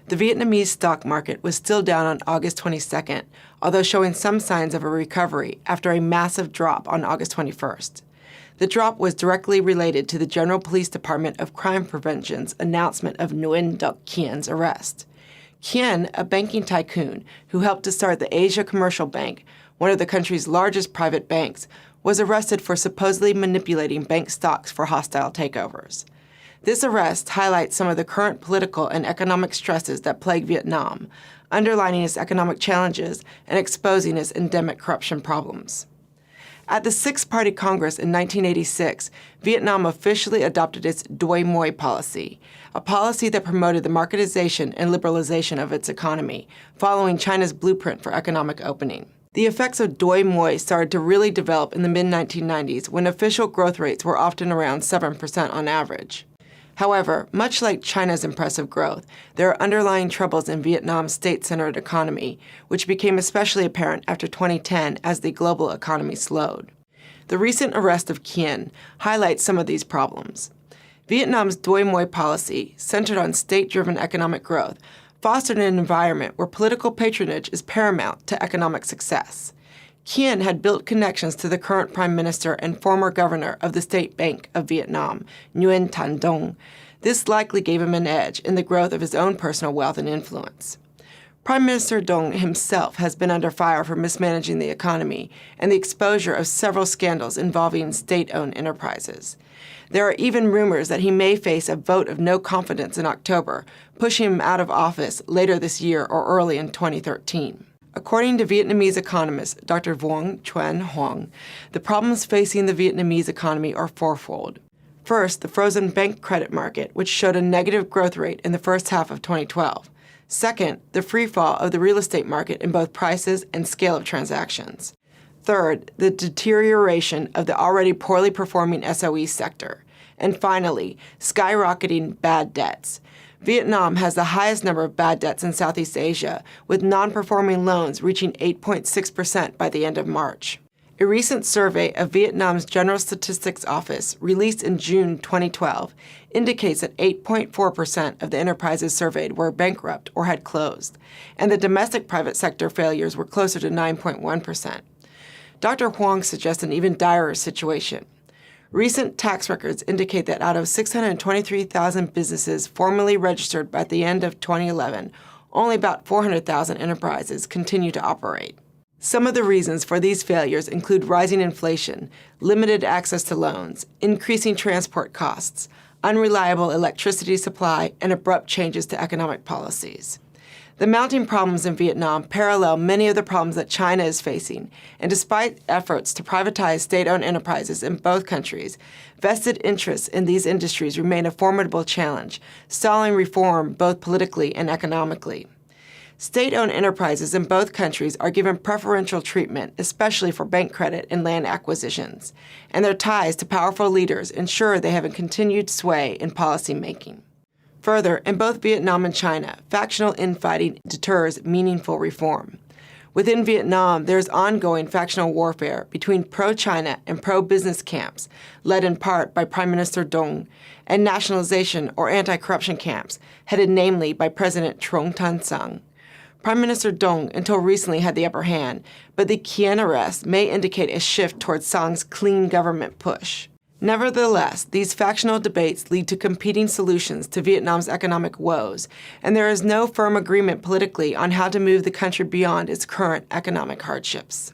The Vietnamese stock market was still down on August 22nd, although showing some signs of a recovery after a massive drop on August 21st. The drop was directly related to the General Police Department of Crime Prevention's announcement of Nguyen Duc Khien's arrest. Khien, a banking tycoon who helped to start the Asia Commercial Bank, one of the country's largest private banks, was arrested for supposedly manipulating bank stocks for hostile takeovers. This arrest highlights some of the current political and economic stresses that plague Vietnam, underlining its economic challenges and exposing its endemic corruption problems. At the Sixth Party Congress in 1986, Vietnam officially adopted its Doi Moi policy, a policy that promoted the marketization and liberalization of its economy, following China's blueprint for economic opening. The effects of Doi Moi started to really develop in the mid-1990s when official growth rates were often around 7% on average. However, much like China's impressive growth, there are underlying troubles in Vietnam's state-centered economy, which became especially apparent after 2010 as the global economy slowed. The recent arrest of Khien highlights some of these problems. Vietnam's Doi Moi policy, centered on state-driven economic growth, fostered an environment where political patronage is paramount to economic success. Khien had built connections to the current prime minister and former governor of the State Bank of Vietnam, Nguyen Thanh Dong. This likely gave him an edge in the growth of his own personal wealth and influence. Prime Minister Dong himself has been under fire for mismanaging the economy and the exposure of several scandals involving state-owned enterprises. There are even rumors that he may face a vote of no confidence in October, pushing him out of office later this year or early in 2013. According to Vietnamese economist Dr. Vuong Truan Hoang, the problems facing the Vietnamese economy are fourfold. First, the frozen bank credit market, which showed a negative growth rate in the first half of 2012. Second, the free fall of the real estate market in both prices and scale of transactions. Third, the deterioration of the already poorly performing SOE sector. And finally, skyrocketing bad debts. Vietnam has the highest number of bad debts in Southeast Asia, with non-performing loans reaching 8.6% by the end of March. A recent survey of Vietnam's General Statistics Office, released in June 2012, indicates that 8.4% of the enterprises surveyed were bankrupt or had closed, and the domestic private sector failures were closer to 9.1%. Dr. Huang suggests an even direr situation. Recent tax records indicate that out of 623,000 businesses formally registered by the end of 2011, only about 400,000 enterprises continue to operate. Some of the reasons for these failures include rising inflation, limited access to loans, increasing transport costs, unreliable electricity supply, and abrupt changes to economic policies. The mounting problems in Vietnam parallel many of the problems that China is facing, and despite efforts to privatize state-owned enterprises in both countries, vested interests in these industries remain a formidable challenge, stalling reform both politically and economically. State-owned enterprises in both countries are given preferential treatment, especially for bank credit and land acquisitions, and their ties to powerful leaders ensure they have a continued sway in policymaking. Further, in both Vietnam and China, factional infighting deters meaningful reform. Within Vietnam, there is ongoing factional warfare between pro-China and pro-business camps, led in part by Prime Minister Dong, and nationalization or anti-corruption camps, headed namely by President Trong Tan Sang. Prime Minister Dong until recently had the upper hand, but the Khien arrest may indicate a shift towards Sang's clean government push. Nevertheless, these factional debates lead to competing solutions to Vietnam's economic woes, and there is no firm agreement politically on how to move the country beyond its current economic hardships.